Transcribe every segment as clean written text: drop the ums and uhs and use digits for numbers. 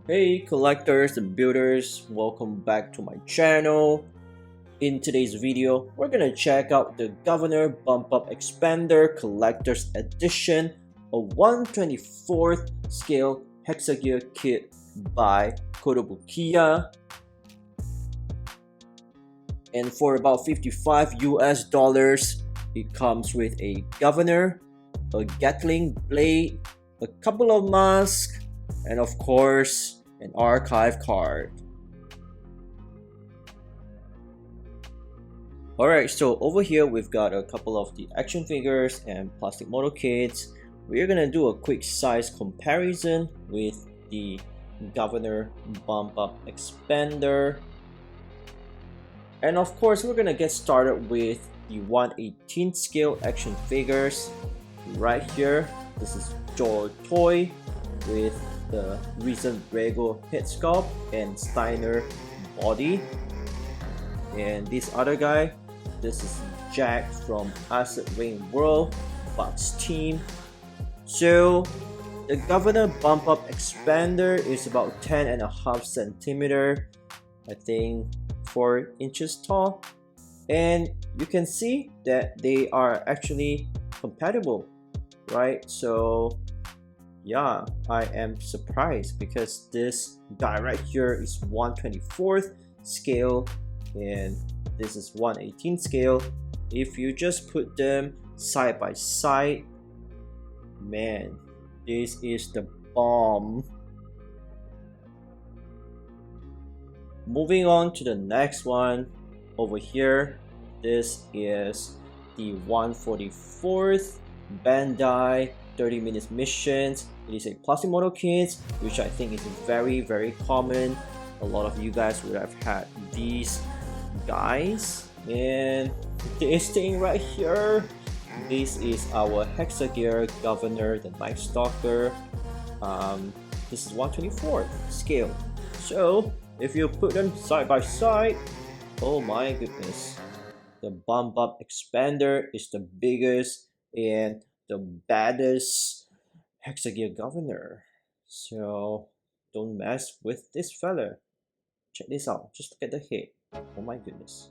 Hey collectors and builders, welcome back to my channel. In today's video, we're gonna check out the Governor Bump Up Expander Collector's Edition, a 1/24th scale hexagear kit by Kotobukiya. And for about $55 US, it comes with a governor, a Gatling blade, a couple of masks, and of course, an archive card. Alright, so over here we've got a couple of the action figures and plastic model kits. We're gonna do a quick size comparison with the Governor Bump Up Expander. And of course, we're gonna get started with the 1/18 scale action figures. Right here, this is Joel Toy with the recent Rego head sculpt and Steiner body. And this other guy, this is Jack from Acid Rain World, Bucks team. So the Governor Bump Up Expander is about 10.5 centimeter, I think 4 inches tall, and you can see that they are actually compatible, right? So yeah, I am surprised because this guy right here is 1/24th scale and this is 1/18 scale. If you just put them side by side, man, this is the bomb. Moving on to the next one over here, this is the 1/44th Bandai 30 minutes missions. It is a plastic model kit, which I think is very common. A lot of you guys would have had these guys. And this thing right here, this is our hexagear Governor, the Night Stalker. This is 1/24th scale. So if you put them side by side, oh my goodness, the Bump Up Expander is the biggest and the baddest hexagear Governor. So don't mess with this fella. Check this out, just look at the head. Oh my goodness.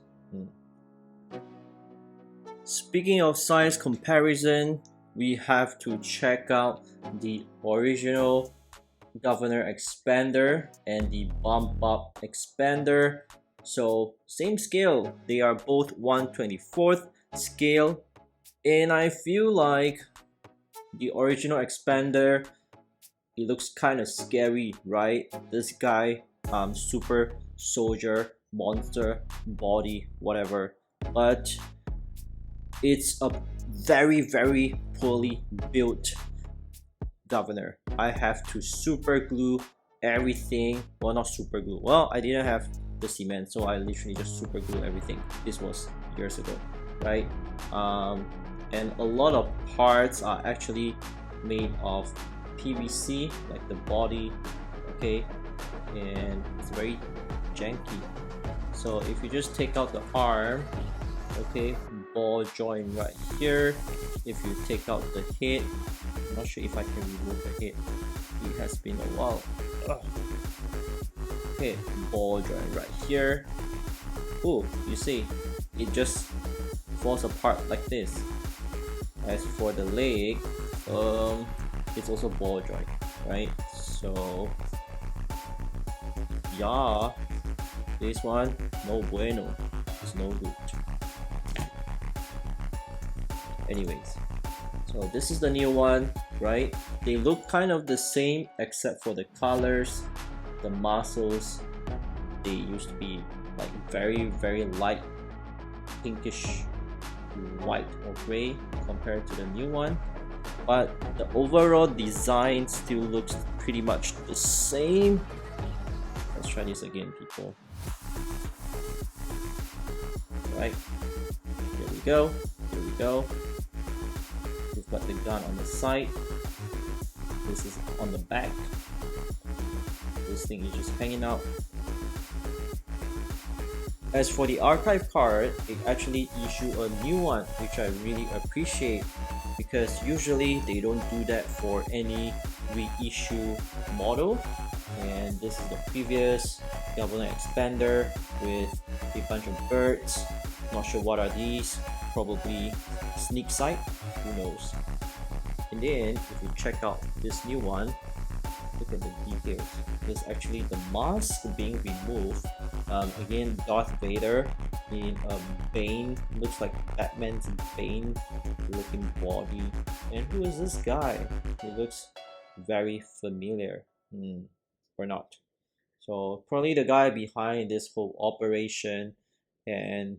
Speaking of size comparison, we have to check out the original Governor Expander and the Bump Up Expander. So same scale, they are both 1/24th scale, and I feel like the original Expander, it looks kind of scary, right? This guy, super soldier, monster, body, whatever. But it's a very poorly built Governor. I have to super glue everything. Well, not super glue. Well, I didn't have the cement, so I literally just super glue everything. This was years ago, right? And a lot of parts are actually made of PVC, like the body, okay, and it's very janky. So if you just take out the arm, okay, ball joint right here. If you take out the head, I'm not sure if I can remove the head, it has been a while. Okay, ball joint right here. Oh, you see, it just falls apart like this. As for the leg, it's also ball joint, right? So yeah, this one, no bueno, it's no good. Anyways, so this is the new one, right? They look kind of the same except for the colors, the muscles. They used to be like very light pinkish white or gray compared to the new one, but the overall design still looks pretty much the same. Let's try this again, people. Right, here we go, here we go. We've got the gun on the side, this is on the back, this thing is just hanging out. As for the archive card, it actually issued a new one, which I really appreciate because usually they don't do that for any reissue model. and this is the previous Gatling expander with a bunch of birds. Not sure what are these, probably sneak sight, who knows. And then if you check out this new one, look at the details. There's actually the mask being removed. Again, Darth Vader in Bane, looks like Batman's Bane looking body. And who is this guy? He looks very familiar. Or not. So probably the guy behind this whole operation, and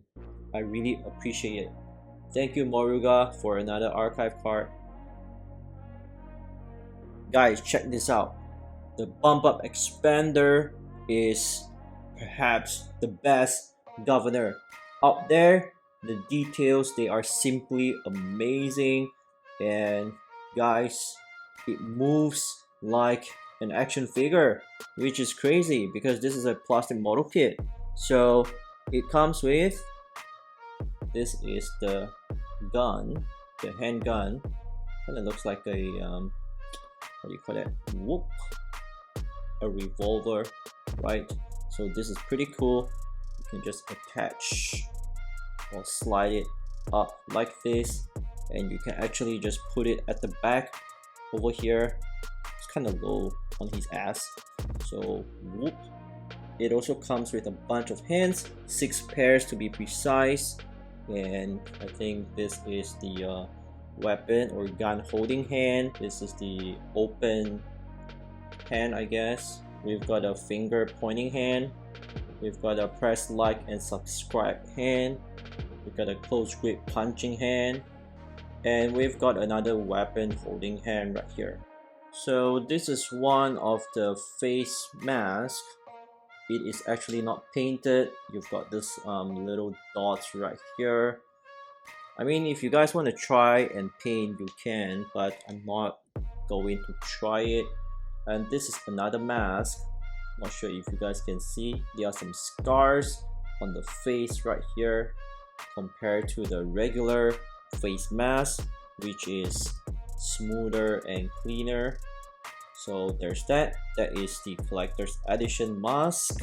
I really appreciate it. Thank you, Moruga, for another archive card. Guys, check this out. The bump up expander is perhaps the best governor out there. The details, they are simply amazing, and guys, it moves like an action figure, which is crazy because this is a plastic model kit. So it comes with, this is the gun, the handgun. Kind of looks like a what do you call that? Whoop, a revolver, right? So this is pretty cool. You can just attach or slide it up like this, and you can actually just put it at the back over here. It's kind of low on his ass, so whoop. It also comes with a bunch of hands, 6 pairs to be precise, and I think this is the weapon or gun holding hand. This is the open hand, I guess. We've got a finger pointing hand, we've got a press like and subscribe hand, we've got a close grip punching hand, and we've got another weapon holding hand right here. So this is one of the face mask. It is actually not painted. You've got this little dots right here. I mean, if you guys want to try and paint, you can, but I'm not going to try it. And this is another mask. Not sure if you guys can see. There are some scars on the face right here compared to the regular face mask, which is smoother and cleaner. So there's that. That is the collector's edition mask.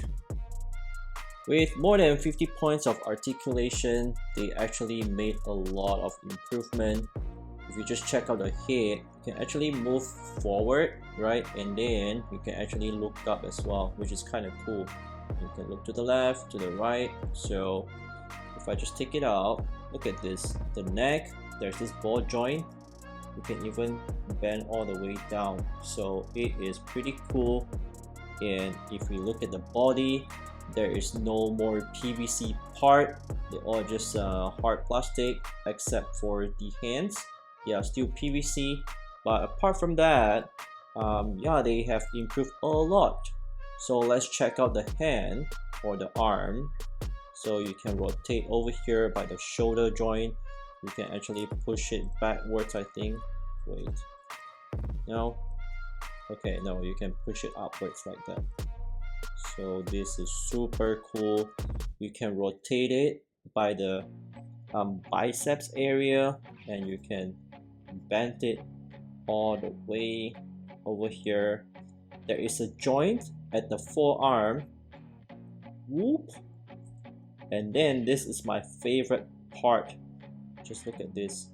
With more than 50 points of articulation, they actually made a lot of improvement. If you just check out the head, you can actually move forward, right? And then you can actually look up as well, which is kind of cool. You can look to the left, to the right. So if I just take it out, look at this. The neck, there's this ball joint. You can even bend all the way down. So it is pretty cool. And if we look at the body, there is no more PVC part. They're all just hard plastic except for the hands. Yeah, still PVC, but apart from that, yeah, they have improved a lot. So let's check out the hand or the arm. So you can rotate over here by the shoulder joint. You can actually push it backwards, I think. Wait, no, okay, no, you can push it upwards like that. So this is super cool. You can rotate it by the biceps area, and you can bend it all the way over here. There is a joint at the forearm. Whoop. And then this is my favorite part. Just look at this.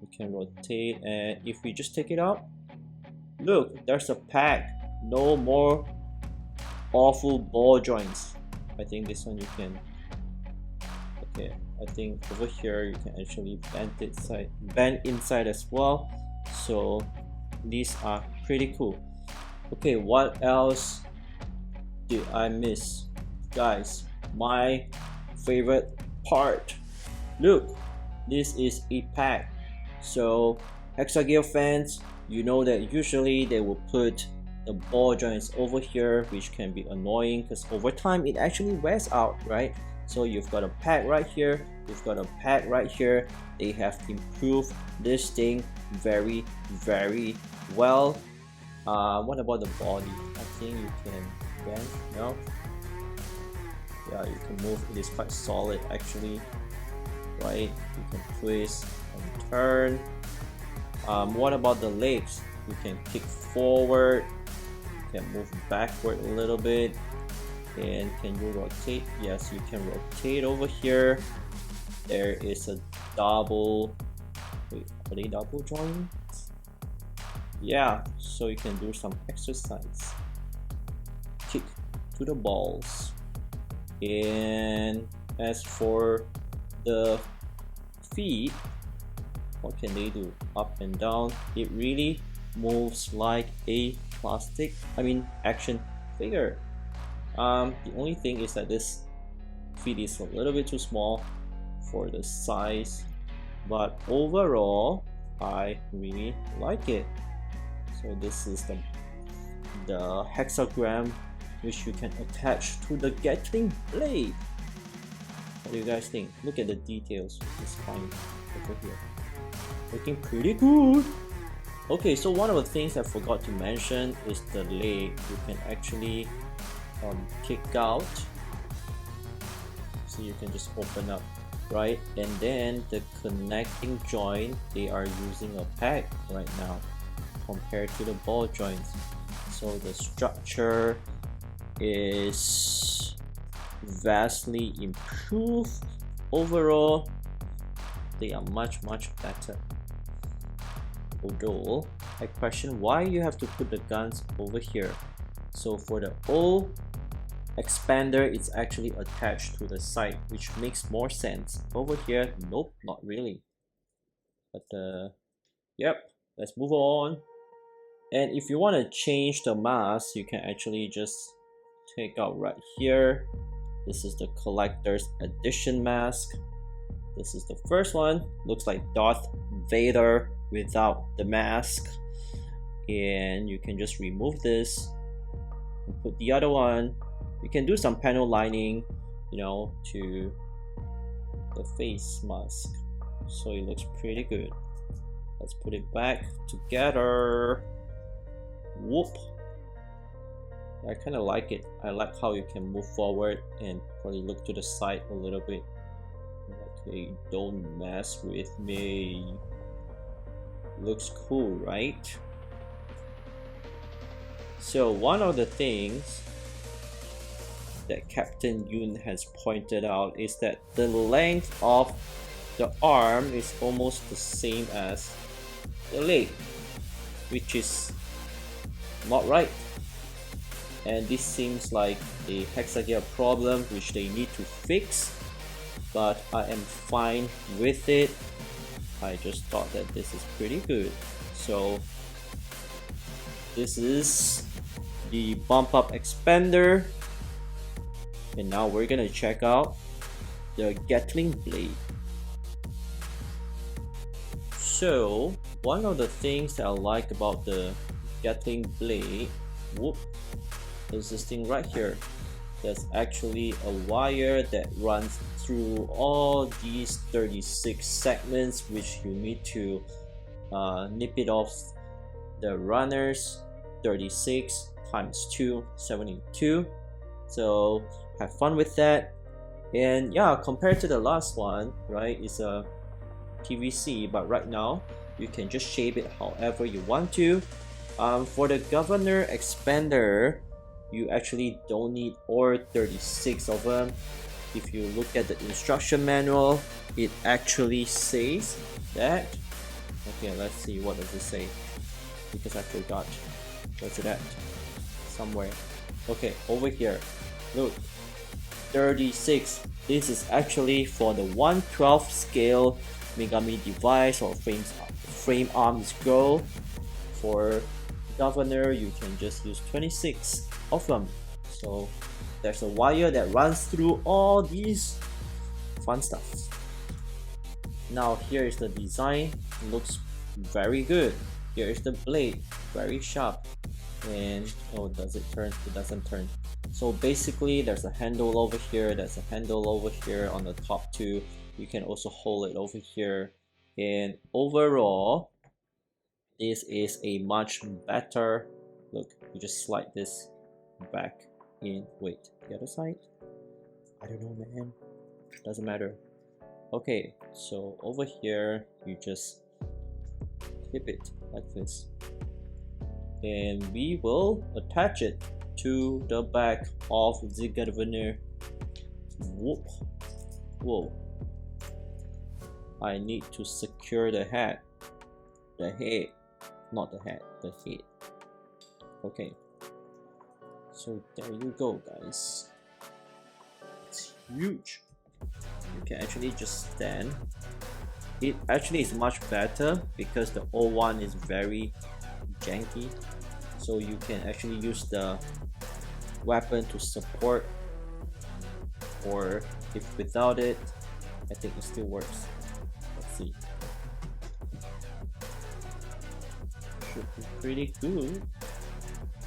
You can rotate, and if we just take it out, look, there's a pack. No more awful ball joints. I think this one you can, okay, I think over here you can actually bend inside as well. So these are pretty cool. Okay, what else did I miss? Guys, my favorite part. Look, this is a pack. So hexagear fans, you know that usually they will put the ball joints over here, which can be annoying because over time it actually wears out, right? So you've got a pack right here, you've got a pack right here. They have improved this thing very, very well. What about the body? I think you can bend, no? Yeah, you can move. It is quite solid actually, right? You can twist and turn. What about the legs? You can kick forward, can move backward a little bit. And can you rotate? Yes, you can rotate over here. There is a double, wait, are they double joints? Yeah, so you can do some exercise. Kick to the balls. And as for the feet, what can they do? Up and down. It really moves like a action figure. The only thing is that this feet is a little bit too small for the size, but overall I really like it. So this is the hexagram which you can attach to the Gatling blade. What do you guys think? Look at the details of this spine over here. Looking pretty good. Okay, so one of the things I forgot to mention is the leg. You can actually kick out, so you can just open up, right? And then the connecting joint, they are using a peg right now compared to the ball joints, so the structure is vastly improved. Overall, they are much better. Although I question why you have to put the guns over here. So for the old expander, it's actually attached to the side, which makes more sense. Over here, nope, not really. But yep, let's move on. And if you want to change the mask, you can actually just take out right here. This is the collector's edition mask. This is the first one. Looks like Darth Vader without the mask. And you can just remove this and put the other one. You can do some panel lining, you know, to the face mask, so it looks pretty good. Let's put it back together. Whoop. I kind of like it. I like how you can move forward and probably look to the side a little bit. Okay, don't mess with me. Looks cool, right? So one of the things that Captain Yoon has pointed out is that the length of the arm is almost the same as the leg, which is not right. And this seems like a hexagear problem which they need to fix, but I am fine with it. I just thought that this is pretty good. So this is the bump up expander. And now we're gonna check out the Gatling blade. So one of the things that I like about the Gatling blade, is this thing right here. There's actually a wire that runs through all these 36 segments, which you need to nip it off the runners. 36 times 2, 72. So have fun with that. And yeah, compared to the last one, right, it's a PVC, but right now you can just shape it however you want to. For the governor expander, you actually don't need all 36 of them. If you look at the instruction manual, it actually says that. Okay, let's see, what does it say? Because I forgot. What's it at? Somewhere. Okay, over here. Look, 36. This is actually for the 1/12 scale Megami device or frame arms girl. For governor, you can just use 26 of them. So there's a wire that runs through all these fun stuff. Now here is the design. It looks very good. Here is the blade, very sharp. And oh, does it turn? It doesn't turn. So basically there's a handle over here, there's a handle over here on the top too. You can also hold it over here. And overall, this is a much better look. You just slide this back in. Wait, the other side? I don't know, man. Doesn't matter. Okay, so over here you just clip it like this. and we will attach it to the back of the governor. Whoop. Whoa, I need to secure the head, not the head, the head. Okay, so there you go, guys. It's huge. You can actually just stand. It actually is much better because the old one is very janky, so you can actually use the weapon to support, or if without it, I think it still works. Let's see. Should be pretty good,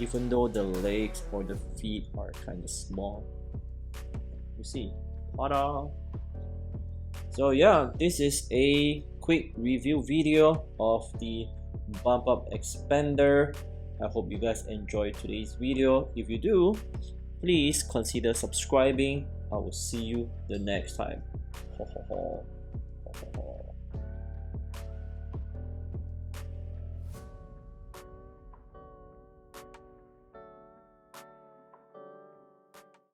even though the legs or the feet are kind of small. You see, ta-da! So yeah, this is a quick review video of the bump up expander. I hope you guys enjoyed today's video. If you do, please consider subscribing. I will see you the next time. Ho, ho, ho. Ho, ho, ho.